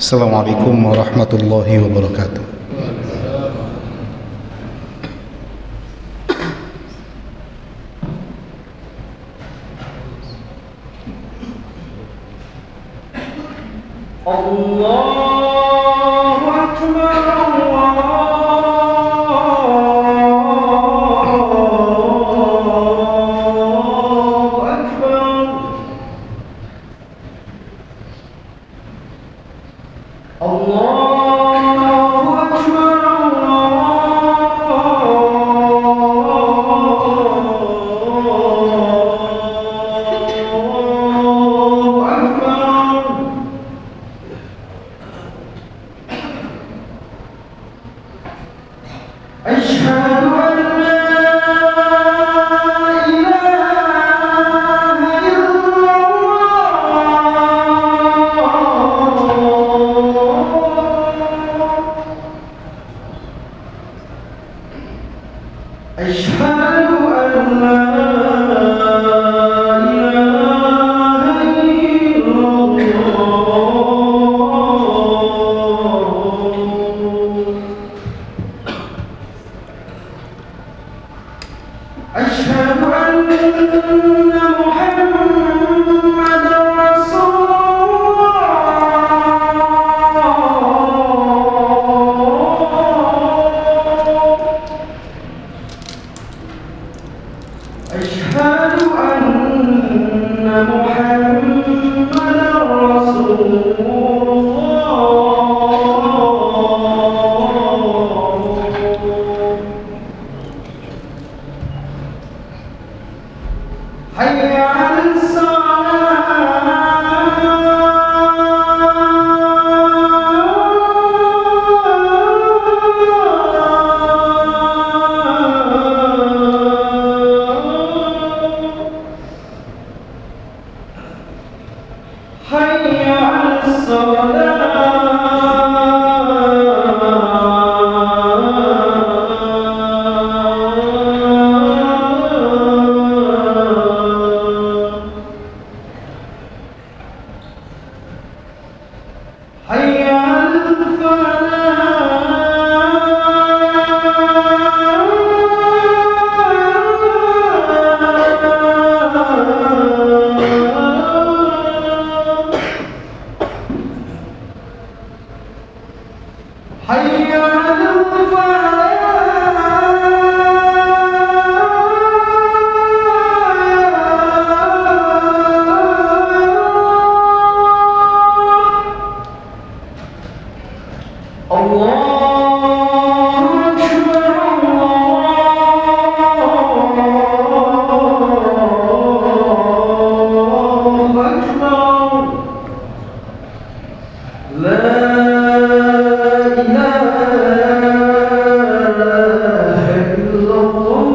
Assalamualaikum warahmatullahi wabarakatuh. Allahu Akbar, Allahu Akbar. Allahu Akbar, Allahu Akbar. أشهد أن لا إله إلا الله. أشهد أن لا إله إلا الله. أشهد أن محمدًا رسول الله. أشهد أن محمدًا رسول الله. حي على الصلاة. حي على الصلاة. حي على الفلاح. حي على الفلاح. الله أكبر، الله أكبر. لا إله إلا الله.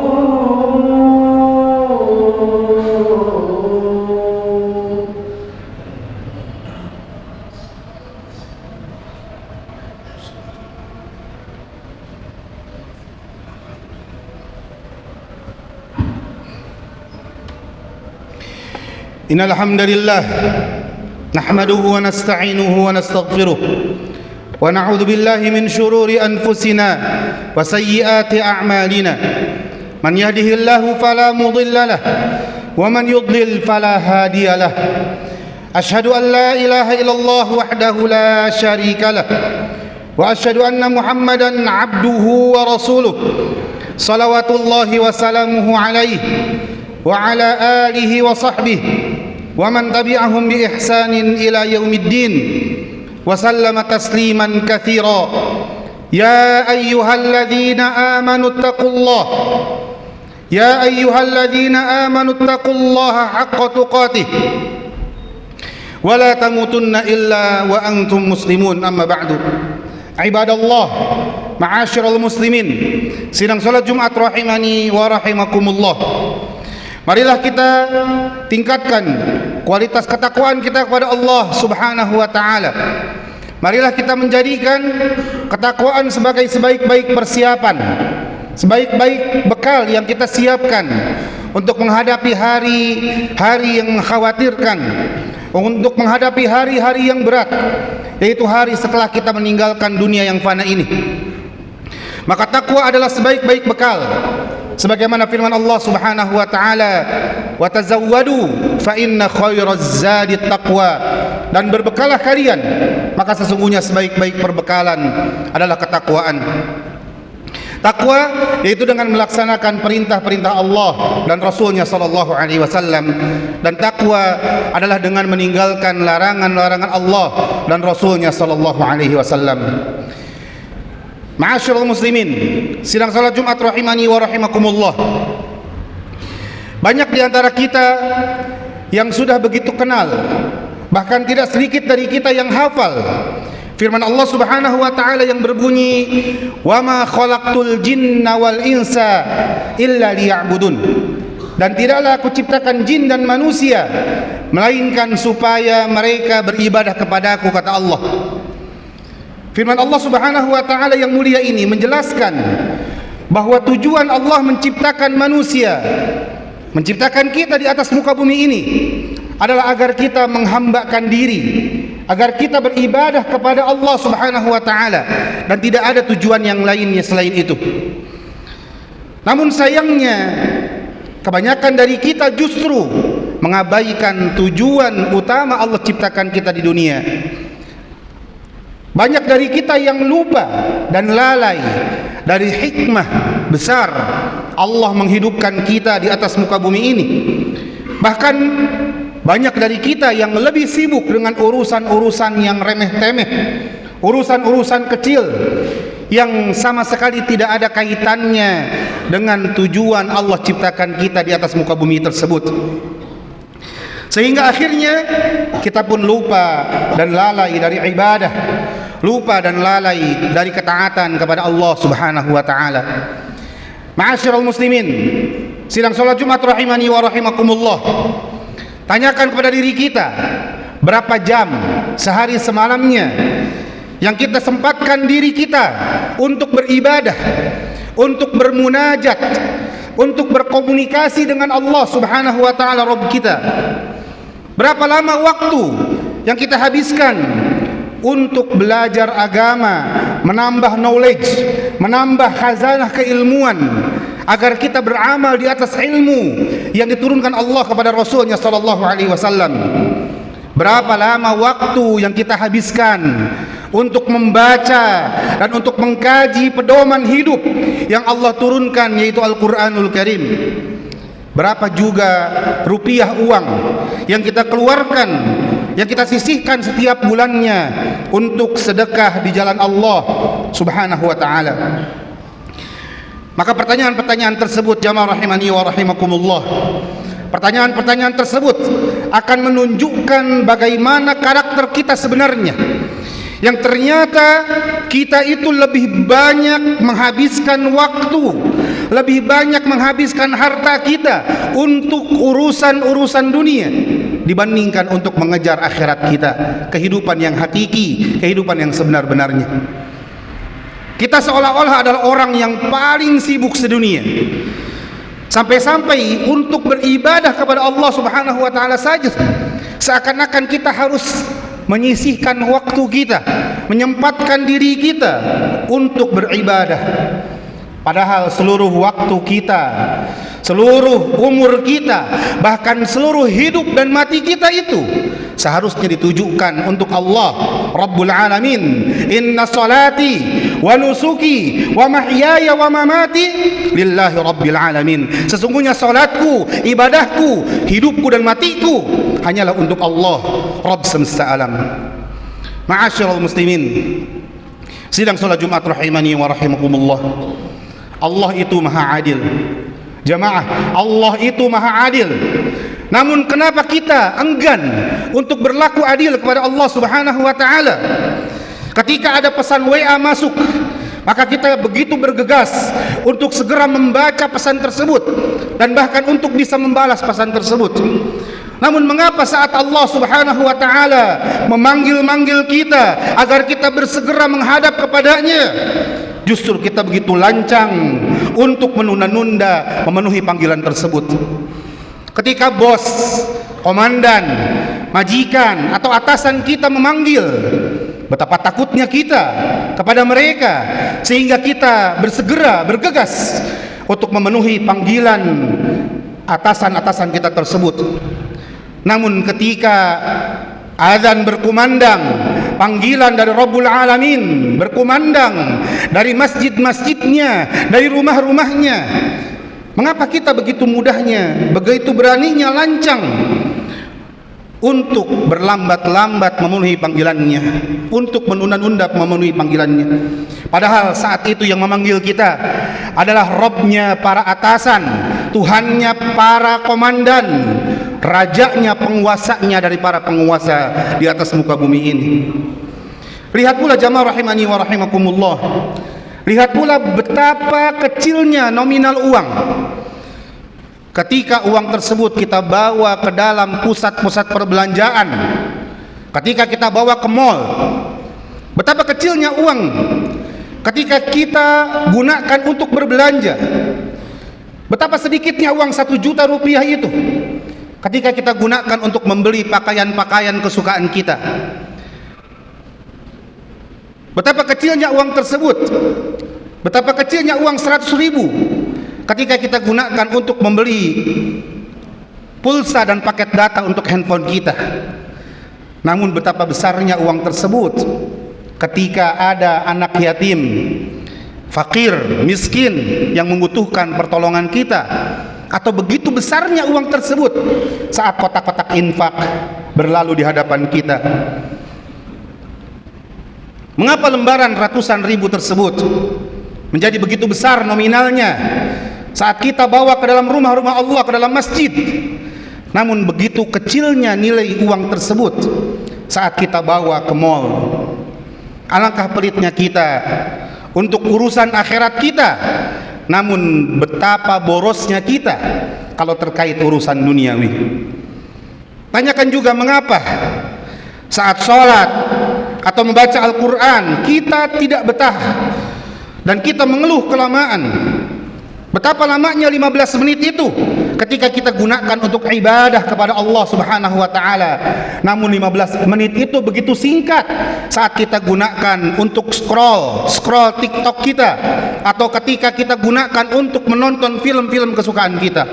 Innal hamdalillah nahmaduhu wa nasta'inuhu wa nastaghfiruh wa na'udzu billahi min shururi anfusina wa sayyiati a'malina. Man yahdihillahu fala mudilla lah wa man yudlil fala hadiya lah. Ashhadu an la ilaha illallah wahdahu la syarika lah wa ashhadu anna Muhammadan 'abduhu wa rasuluh. Salawatullahi wa salamuhu alaihi wa ala alihi wa sahbihi wa man tabi'ahum bi ihsanin ila yaumiddin wa sallama tasliman katsira. Ya ayyuhalladzina amanu taqullah ya ayyuhalladzina amanu taqullaha haqqa tuqatih wa la tamutunna illa wa antum muslimun. Amma ba'du. Ibadallah, ma'asyiral muslimin, sidang salat Jumat rahimani wa rahimakumullah. Marilah kita tingkatkan kualitas ketakwaan kita kepada Allah Subhanahu wa taala. Marilah kita menjadikan ketakwaan sebagai sebaik-baik persiapan, sebaik-baik bekal yang kita siapkan untuk menghadapi hari-hari yang mengkhawatirkan, untuk menghadapi hari-hari yang berat, yaitu hari setelah kita meninggalkan dunia yang fana ini. Maka takwa adalah sebaik-baik bekal, sebagaimana firman Allah Subhanahu wa taala, "Wa tazawwadu fa inna khairaz zadi taqwa." Dan berbekalah kalian, maka sesungguhnya sebaik-baik perbekalan adalah ketakwaan. Takwa yaitu dengan melaksanakan perintah-perintah Allah dan Rasulnya sallallahu alaihi wasallam, dan takwa adalah dengan meninggalkan larangan-larangan Allah dan Rasulnya sallallahu alaihi wasallam. Ma'asyiral muslimin, sidang salat Jumat rahimani wa rahimakumullah. Banyak di antara kita yang sudah begitu kenal, bahkan tidak sedikit dari kita yang hafal firman Allah Subhanahu wa taala yang berbunyi, "Wa ma khalaqtul jinna wal insa illa liya'budun." Dan tidaklah aku ciptakan jin dan manusia melainkan supaya mereka beribadah kepadaku, kata Allah. Firman Allah Subhanahu wa taala yang mulia ini menjelaskan bahwa tujuan Allah menciptakan manusia, menciptakan kita di atas muka bumi ini adalah agar kita menghambakan diri, agar kita beribadah kepada Allah Subhanahu wa taala, dan tidak ada tujuan yang lainnya selain itu. Namun sayangnya kebanyakan dari kita justru mengabaikan tujuan utama Allah ciptakan kita di dunia. Banyak dari kita yang lupa dan lalai dari hikmah besar Allah menghidupkan kita di atas muka bumi ini. Bahkan banyak dari kita yang lebih sibuk dengan urusan-urusan yang remeh-temeh, urusan-urusan kecil yang sama sekali tidak ada kaitannya dengan tujuan Allah ciptakan kita di atas muka bumi tersebut. Sehingga akhirnya kita pun lupa dan lalai dari ibadah, lupa dan lalai dari ketaatan kepada Allah Subhanahu wa taala. Ma'asyiral muslimin, sidang salat Jumat rahimani wa rahimakumullah. Tanyakan kepada diri kita, berapa jam sehari semalamnya yang kita sempatkan diri kita untuk beribadah, untuk bermunajat, untuk berkomunikasi dengan Allah Subhanahu wa taala Rabb kita. Berapa lama waktu yang kita habiskan untuk belajar agama, menambah knowledge, menambah khazanah keilmuan, agar kita beramal di atas ilmu yang diturunkan Allah kepada Rasulnya sallallahu alaihi wasallam. Berapa lama waktu yang kita habiskan untuk membaca dan untuk mengkaji pedoman hidup yang Allah turunkan, yaitu Al-Quranul Karim. Berapa juga rupiah uang yang kita keluarkan, yang kita sisihkan setiap bulannya untuk sedekah di jalan Allah Subhanahu wa taala. Maka pertanyaan-pertanyaan tersebut, jamaah rahimani wa rahimakumullah, pertanyaan-pertanyaan tersebut akan menunjukkan bagaimana karakter kita sebenarnya, yang ternyata kita itu lebih banyak menghabiskan waktu, lebih banyak menghabiskan harta kita untuk urusan-urusan dunia dibandingkan untuk mengejar akhirat kita, kehidupan yang hakiki, kehidupan yang sebenar-benarnya. Kita seolah-olah adalah orang yang paling sibuk sedunia, sampai-sampai untuk beribadah kepada Allah Subhanahu wa taala saja seakan-akan kita harus menyisihkan waktu kita, menyempatkan diri kita untuk beribadah. Padahal seluruh waktu kita, seluruh umur kita, bahkan seluruh hidup dan mati kita itu seharusnya ditujukan untuk Allah Rabbul Alamin. Inna salati wa nusuki wa mahyaya wa mamati lillahi Rabbil Alamin. Sesungguhnya salatku, ibadahku, hidupku dan matiku hanyalah untuk Allah Rabb semesta alam. Ma'asyiral muslimin, sidang salat Jumat rahimani wa rahimakumullah. Allah itu maha adil. Jamaah, Allah itu maha adil. Namun kenapa kita enggan untuk berlaku adil kepada Allah Subhanahu wa taala? Ketika ada pesan WA masuk, maka kita begitu bergegas untuk segera membaca pesan tersebut dan bahkan untuk bisa membalas pesan tersebut. Namun mengapa saat Allah Subhanahu wa taala memanggil-manggil kita agar kita bersegera menghadap kepadanya, justru kita begitu lancang untuk menunda-nunda memenuhi panggilan tersebut. Ketika bos, komandan majikan atau atasan kita memanggil, betapa takutnya kita kepada mereka, sehingga kita bergegas untuk memenuhi panggilan atasan-atasan kita tersebut. Namun ketika azan berkumandang, panggilan dari Rabbul Alamin berkumandang dari masjid-masjidnya, dari rumah-rumahnya, mengapa kita begitu mudahnya, begitu beraninya, lancang untuk berlambat-lambat memenuhi panggilannya, untuk menunda-nunda memenuhi panggilannya? Padahal saat itu yang memanggil kita adalah Rabbnya para atasan, Tuhannya para komandan, rajanya, penguasanya dari para penguasa di atas muka bumi ini. Lihat pula jamaah rahimani wa rahimakumullah, lihat pula betapa kecilnya nominal uang. Ketika uang tersebut kita bawa ke dalam pusat-pusat perbelanjaan, ketika kita bawa ke mall, betapa kecilnya uang ketika kita gunakan untuk berbelanja. Betapa sedikitnya uang 1 juta rupiah itu ketika kita gunakan untuk membeli pakaian-pakaian kesukaan kita. Betapa kecilnya uang tersebut, betapa kecilnya uang 100 ribu ketika kita gunakan untuk membeli pulsa dan paket data untuk handphone kita. Namun betapa besarnya uang tersebut ketika ada anak yatim, fakir, miskin yang membutuhkan pertolongan kita, atau begitu besarnya uang tersebut saat kotak-kotak infak berlalu di hadapan kita. Mengapa lembaran ratusan ribu tersebut menjadi begitu besar nominalnya saat kita bawa ke dalam rumah-rumah Allah, ke dalam masjid, namun begitu kecilnya nilai uang tersebut saat kita bawa ke mall? Alangkah pelitnya kita untuk urusan akhirat kita, namun betapa borosnya kita kalau terkait urusan duniawi. Tanyakan juga mengapa saat sholat atau membaca Al-Quran kita tidak betah dan kita mengeluh kelamaan. Betapa lamanya 15 menit itu ketika kita gunakan untuk ibadah kepada Allah Subhanahu wa taala. Namun 15 menit itu begitu singkat saat kita gunakan untuk scroll TikTok kita, atau ketika kita gunakan untuk menonton film-film kesukaan kita.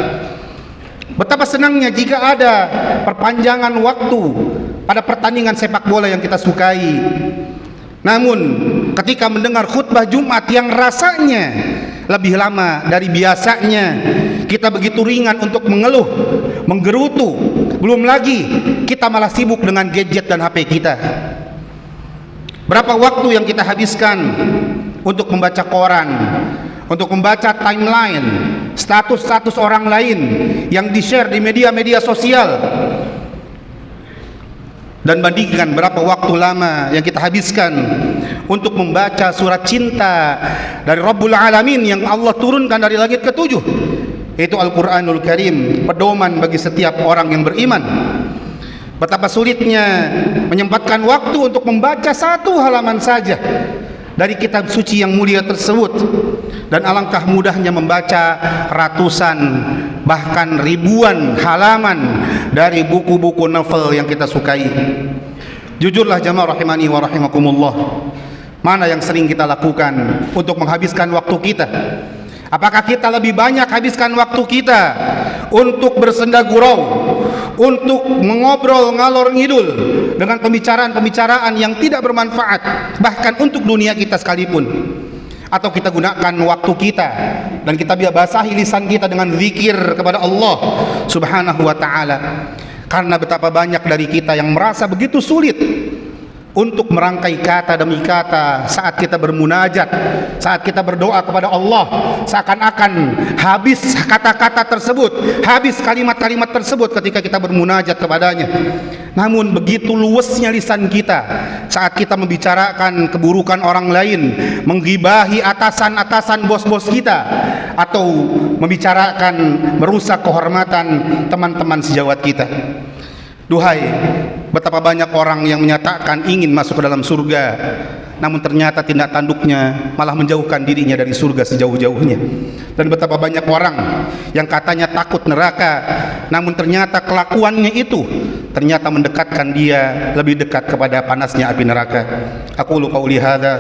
Betapa senangnya jika ada perpanjangan waktu pada pertandingan sepak bola yang kita sukai. Namun ketika mendengar khutbah Jumat yang rasanya lebih lama dari biasanya, kita begitu ringan untuk mengeluh, menggerutu. Belum lagi kita malah sibuk dengan gadget dan HP kita. Berapa waktu yang kita habiskan untuk membaca koran, untuk membaca timeline, status-status orang lain yang di-share di media-media sosial, dan bandingkan berapa waktu lama yang kita habiskan untuk membaca surat cinta dari Rabbul Alamin yang Allah turunkan dari langit ke-7, yaitu Al-Quranul Karim, pedoman bagi setiap orang yang beriman. Betapa sulitnya menyempatkan waktu untuk membaca 1 halaman saja dari kitab suci yang mulia tersebut, dan alangkah mudahnya membaca ratusan bahkan ribuan halaman dari buku-buku novel yang kita sukai. Jujurlah jamaah rahimani wa rahimakumullah, mana yang sering kita lakukan untuk menghabiskan waktu kita? Apakah kita lebih banyak habiskan waktu kita untuk bersenda gurau, untuk mengobrol ngalor ngidul dengan pembicaraan-pembicaraan yang tidak bermanfaat bahkan untuk dunia kita sekalipun? Atau kita gunakan waktu kita dan kita basahi lisan kita dengan zikir kepada Allah Subhanahu wa taala? Karena betapa banyak dari kita yang merasa begitu sulit untuk merangkai kata demi kata saat kita bermunajat, saat kita berdoa kepada Allah. Seakan-akan habis kata-kata tersebut, habis kalimat-kalimat tersebut ketika kita bermunajat kepadanya. Namun begitu luwesnya lisan kita saat kita membicarakan keburukan orang lain, menggibahi atasan-atasan bos-bos kita, atau membicarakan merusak kehormatan teman-teman sejawat kita. Duhai, betapa banyak orang yang menyatakan ingin masuk ke dalam surga, namun ternyata tindak tanduknya malah menjauhkan dirinya dari surga sejauh-jauhnya. Dan betapa banyak orang yang katanya takut neraka, namun ternyata kelakuannya itu ternyata mendekatkan dia lebih dekat kepada panasnya api neraka. Aqulu qauli hadza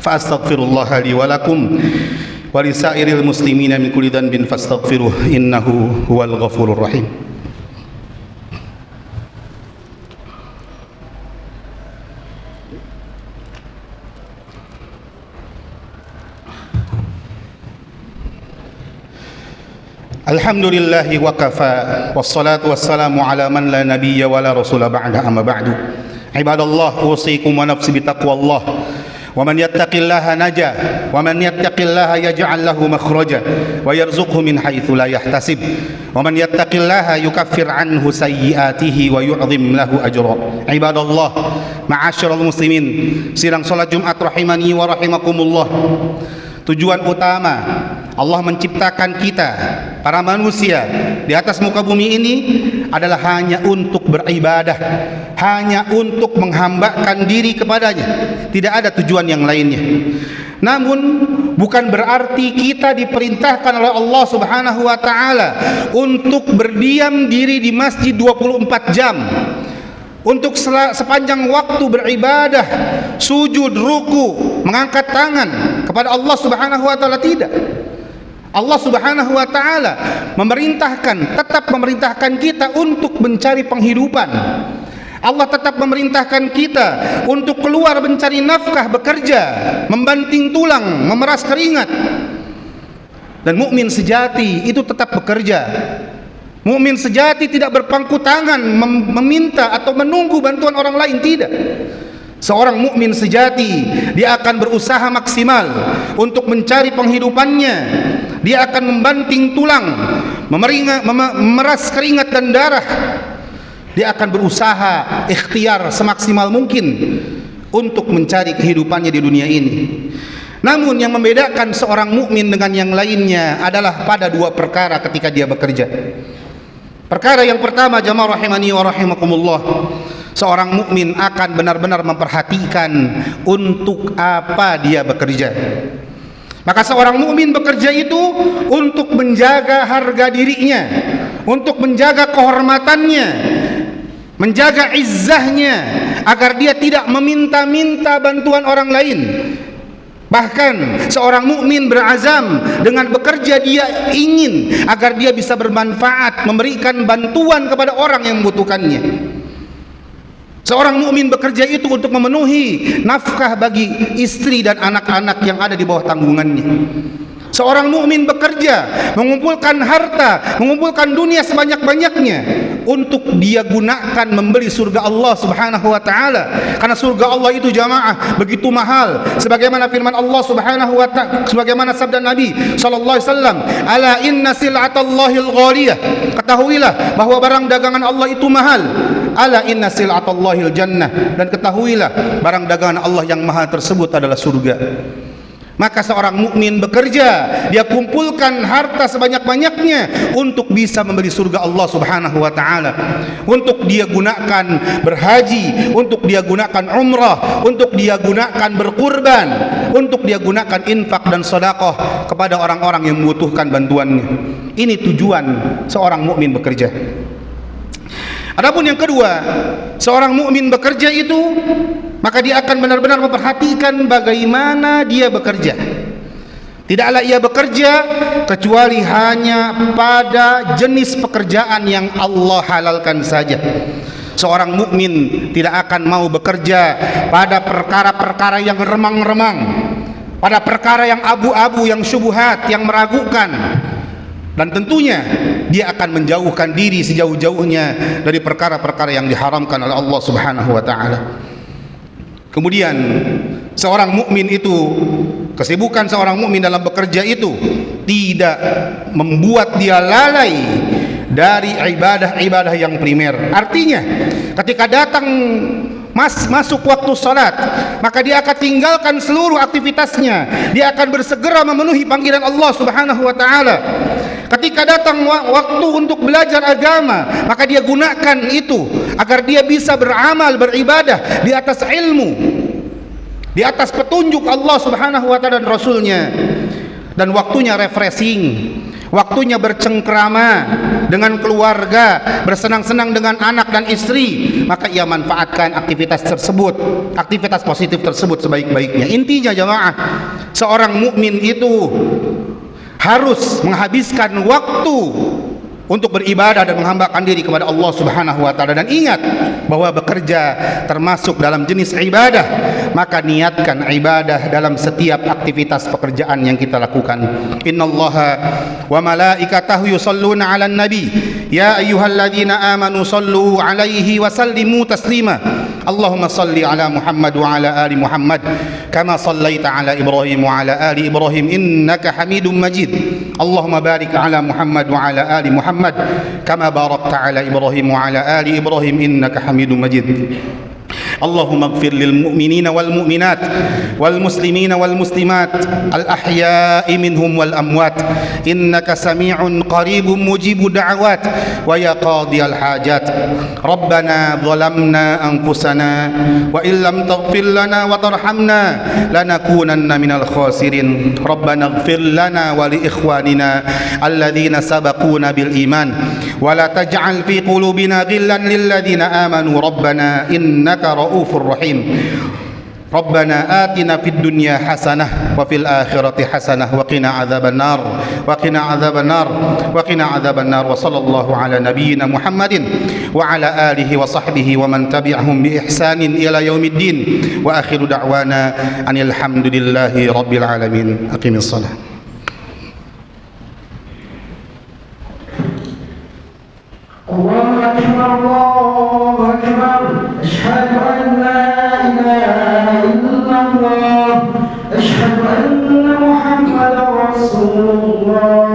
fa astaghfirullah li wa lakum wa lisairil muslimina min kulli dhanbin fastaghfiruh innahu huwal ghafurur rahim. Alhamdulillahi wa kafa wassalatu wassalamu ala man la nabiyya wa la rasula ba'da amma ba'du. Ibadallah, usikum wa nafsi bitaqwallah. Wa man yattaqillaha naja wa man yattaqillaha yaj'al lahu makhraja wa yarzuqhu min haitsu la yahtasib. Wa man yattaqillaha yukaffir anhu sayyi'atihi wa yu'dhim lahu ajra. Ibadallah, ma'asyiral muslimin, sidang salat Jumat rahimani wa rahimakumullah. Tujuan utama Allah menciptakan kita, para manusia di atas muka bumi ini adalah hanya untuk beribadah, hanya untuk menghambakan diri kepadanya. Tidak ada tujuan yang lainnya. Namun bukan berarti kita diperintahkan oleh Allah Subhanahu wa taala untuk berdiam diri di masjid 24 jam. Untuk sepanjang waktu beribadah, sujud, ruku, mengangkat tangan kepada Allah Subhanahu wa taala, tidak. Allah Subhanahu wa taala tetap memerintahkan kita untuk mencari penghidupan. Allah tetap memerintahkan kita untuk keluar mencari nafkah, bekerja, membanting tulang, memeras keringat. Dan mukmin sejati itu tetap bekerja. Mukmin sejati tidak berpangku tangan meminta atau menunggu bantuan orang lain, tidak. Seorang mukmin sejati, dia akan berusaha maksimal untuk mencari penghidupannya. Dia akan membanting tulang, memeras keringat dan darah. Dia akan berusaha ikhtiar semaksimal mungkin untuk mencari kehidupannya di dunia ini. Namun yang membedakan seorang mukmin dengan yang lainnya adalah pada dua perkara ketika dia bekerja. Perkara yang pertama, jamaah rahimani wa rahimakumullah, seorang mukmin akan benar-benar memperhatikan untuk apa dia bekerja. Maka seorang mukmin bekerja itu untuk menjaga harga dirinya, untuk menjaga kehormatannya, menjaga izzahnya, agar dia tidak meminta-minta bantuan orang lain. Bahkan seorang mukmin berazam dengan bekerja, dia ingin agar dia bisa bermanfaat, memberikan bantuan kepada orang yang membutuhkannya. Seorang mukmin bekerja itu untuk memenuhi nafkah bagi istri dan anak-anak yang ada di bawah tanggungannya. Seorang mukmin bekerja mengumpulkan harta, mengumpulkan dunia sebanyak-banyaknya untuk dia gunakan membeli surga Allah Subhanahu wa taala. Karena surga Allah itu jamaah begitu mahal, sebagaimana firman Allah Subhanahu wa taala, sebagaimana sabda Nabi sallallahu alaihi wasallam, "Ala inna sil'atallahil ghaliyah." Ketahuilah bahwa barang dagangan Allah itu mahal. Ala inna sil'atallahil jannah, dan ketahuilah barang dagangan Allah yang mahal tersebut adalah surga. Maka seorang mukmin bekerja, dia kumpulkan harta sebanyak-banyaknya untuk bisa membeli surga Allah Subhanahu wa taala, untuk dia gunakan berhaji, untuk dia gunakan umrah, untuk dia gunakan berkurban, untuk dia gunakan infak dan sedekah kepada orang-orang yang membutuhkan bantuannya. Ini tujuan seorang mukmin bekerja. Adapun yang kedua, seorang mukmin bekerja itu, maka dia akan benar-benar memperhatikan bagaimana dia bekerja. Tidaklah ia bekerja kecuali hanya pada jenis pekerjaan yang Allah halalkan saja. Seorang mukmin tidak akan mau bekerja pada perkara-perkara yang remang-remang, pada perkara yang abu-abu, yang syubhat, yang meragukan. Dan tentunya dia akan menjauhkan diri sejauh-jauhnya dari perkara-perkara yang diharamkan oleh Allah Subhanahu wa taala. Kemudian seorang mukmin itu, kesibukan seorang mukmin dalam bekerja itu tidak membuat dia lalai dari ibadah-ibadah yang primer. Artinya ketika datang masuk waktu salat, maka dia akan tinggalkan seluruh aktivitasnya. Dia akan bersegera memenuhi panggilan Allah Subhanahu wa taala. Ketika datang waktu untuk belajar agama, maka dia gunakan itu agar dia bisa beramal, beribadah di atas ilmu, di di atas petunjuk Allah Subhanahu wa taala dan Rasulnya, dan waktunya refreshing, waktunya bercengkrama dengan keluarga, bersenang-senang dengan anak dan istri, maka ia manfaatkan aktivitas tersebut, aktivitas positif tersebut sebaik-baiknya. Intinya jamaah, seorang mukmin itu harus menghabiskan waktu untuk beribadah dan menghambakan diri kepada Allah Subhanahu wa taala. Dan ingat bahwa bekerja termasuk dalam jenis ibadah, maka niatkan ibadah dalam setiap aktivitas pekerjaan yang kita lakukan. Innallaha wa malaikatahu yusholluna 'alan nabi ya ayyuhalladzina amanu shallu 'alaihi wa sallimu taslima. Allahumma salli ala Muhammad wa ala ali Muhammad kama sallaita ala Ibrahim wa ala ali Ibrahim innaka Hamidum Majid. Allahumma barik ala Muhammad wa ala ali Muhammad kama barakta ala Ibrahim wa ala ali Ibrahim innaka Hamidum Majid. اللهم اغفر للمؤمنين والمؤمنات والمسلمين والمسلمات الأحياء منهم والأموات إنك سميع قريب مجيب دعوات ويا قاضي الحاجات. ربنا ظلمنا أنفسنا وإن لم تغفر لنا وترحمنا لنكونن من الخاسرين. ربنا اغفر لنا ولإخواننا الذين سبقونا بالإيمان ولا تجعل في قلوبنا غلا للذين آمنوا ربنا إنك رؤوف رحيم. ربنا آتنا في الدنيا حسنة وفي الآخرة حسنة وقنا عذاب النار وقنا عذاب النار وقنا عذاب النار. وصلى الله على نبينا محمد وعلى آله وصحبه ومن تبعهم بإحسان إلى يوم الدين. وآخر دعوانا أن الحمد لله رب العالمين. أقم الصلاة. الله أكبر الله أكبر أشهد أن لا إله إلا الله أشهد أن محمدا رسول الله.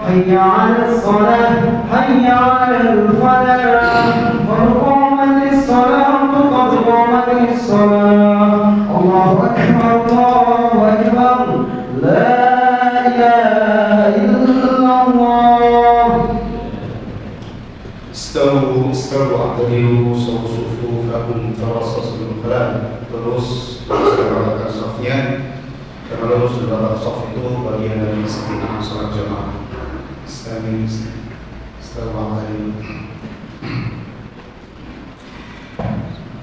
حي على الصلاة حي على الفلاح قد قامت الصلاة قد قامت الصلاة. الله أكبر الله أكبر لا إله إلا الله. استووا اعتدلوا صفوا صفوفكم ترصصوا بالخلال. Terus melakukan safnya, karena lurus dalam saf itu bagian dari sempurna salat jamaah.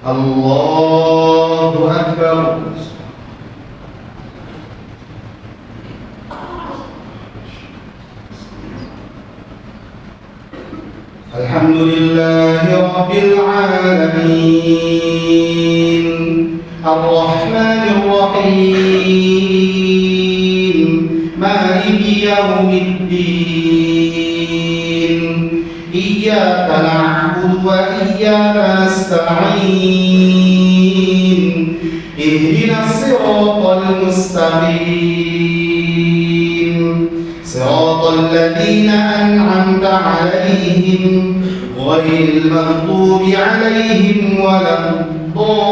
Allahu Akbar. Alhamdulillahi Rabbil Alamin Ar-Rahmanir Rahim Maliki Yawmiddin Iyyaka na'budu wa iyyaka nasta'in Ihdinas siratal mustaqim Siratal ladzina an'amta 'alaihim غير المغضوب عليهم ولا الضالين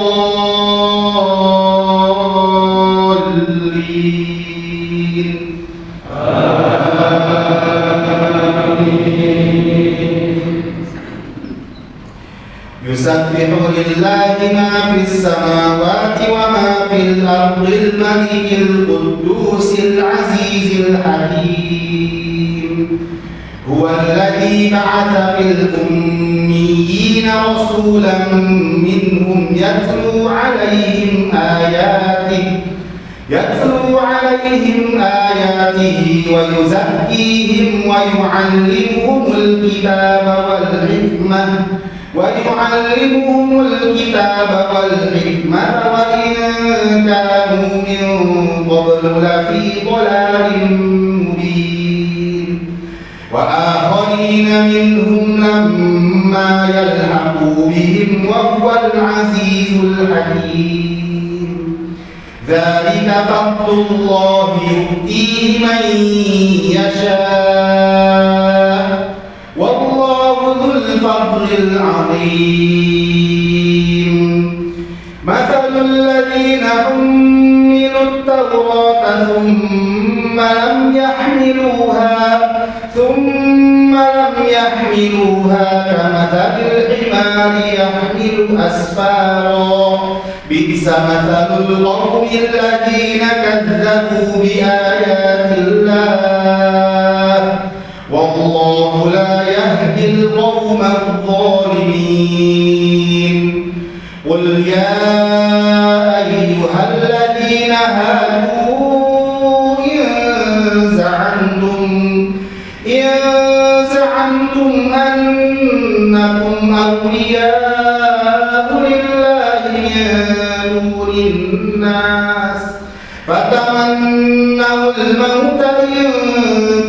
يسبح لله ما في السماوات وما في الأرض الملك القدوس العزيز الحكيم هو الذي بعث في الأميين رسولا منهم يتلو عليهم آياته ويزكيهم ويعلمهم الكتاب والحكمة وإن كانوا من قبل لفي ضلال مبين وآخرين منهم لما يلحقوا بهم وهو العزيز الحكيم ذلك فضل الله يؤتيه من يشاء والله ذو الفضل العظيم مثل الذين حملوا التوراة ثم لم يحملوها كمثل الحمار يحمل أسفارا بئس مثل القوم الذين كذبوا بآيات الله والله لا يهدي القوم الظالمين قل يا أيها الذين هادوا إن زعمتم أنكم أولياء لله من دون الناس فتمنوا الموت إن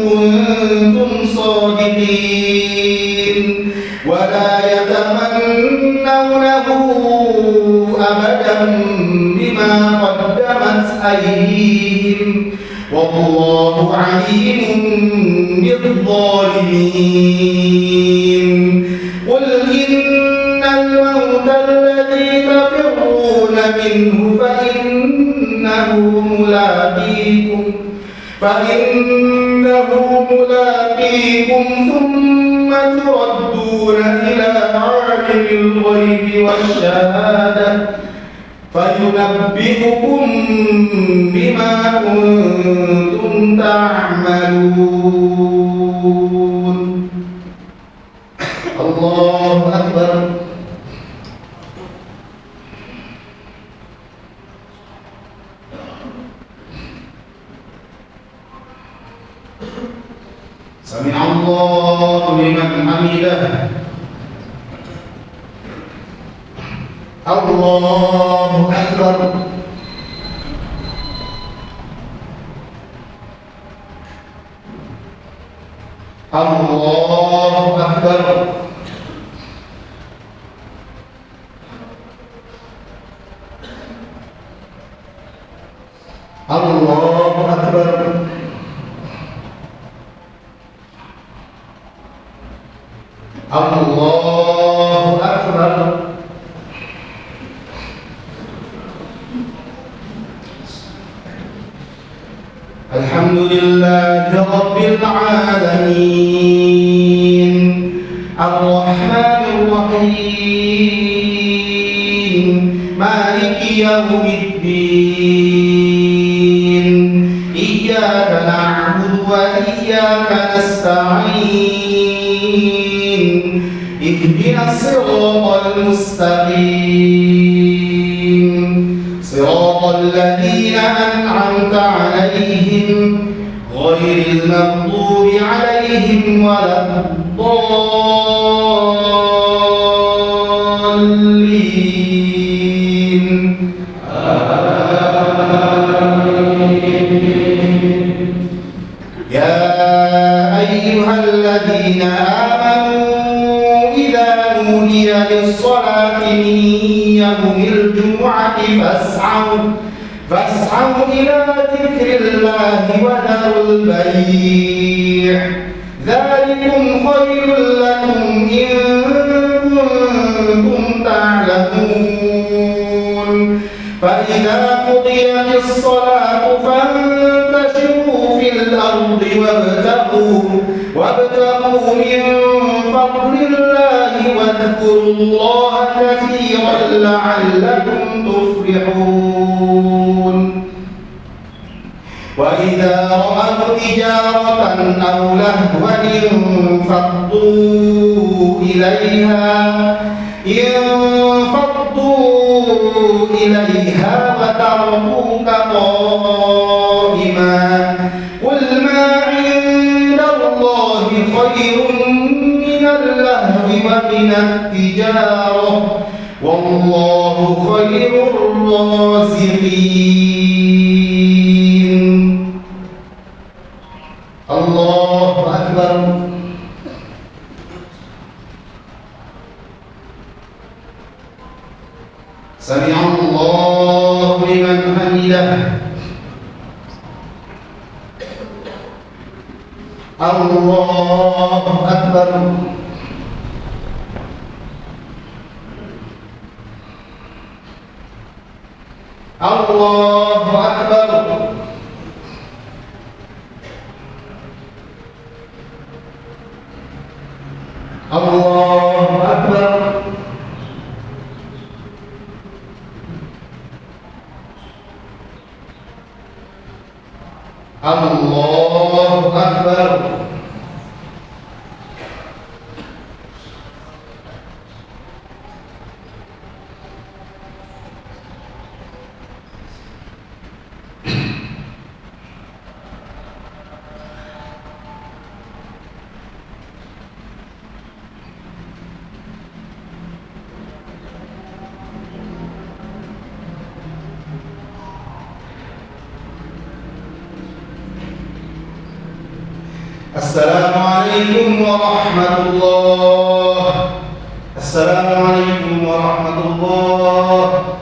كنتم صادقين ولا يتمنونه أبدا بما قدمت أيديهم والله عليم بالظالمين قل إن الموت الذي تفرون منه فإنه ملاقيكم ثم تردون إلى عالم الغيب والشهادة فينبئكم بما كنتم تعملون الله أكبر سمع الله لمن حمده الله أكبر الله أكبر الله أكبر الله أكبر الحمد لله رب العالمين الرحمن الرحيم مالك يوم الدين إياك نعبد وإياك نستعين اهدنا الصراط المستقيم صراط الذين أنعمت عليهم غير المغضوب عليهم ولا الضالين يا أيها الذين آمنوا إذا نودي للصلاة من يوم الجمعة فاسعوا إلى ذكر الله وذروا البيع ذلكم خير لكم إن كنتم تعلمون فإذا قضيت الصلاة فانتشروا في الأرض وابتغوا من فضل الله واذكروا الله كثيرا لعلكم تفلحون وإذا رأوا تجارة أو لهوا انفضوا إليها وتركوك قائما قل ما عند الله خير من اللهو ومن التجارة والله خير الرازقين الله أكبر سمع الله لمن حمده الله أكبر الله أكبر الله أكبر Allahu Akbar. Assalamualaikum warahmatullah. Assalamualaikum warahmatullah.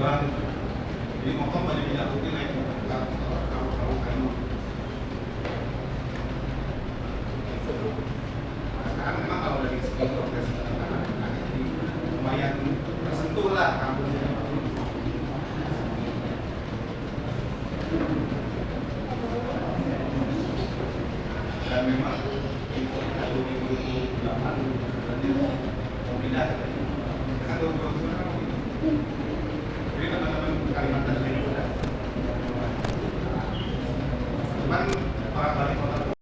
Jadi motor banyak minyak putih naik tahu kayu. Sekarang memang kalau dari segi progres jadi lumayan tersentuh lah kampusnya. Dan memang itu 2008 berarti mau pindah kan 2029 jadi teman-teman Kalimantan ini sudah cuman orang balik kota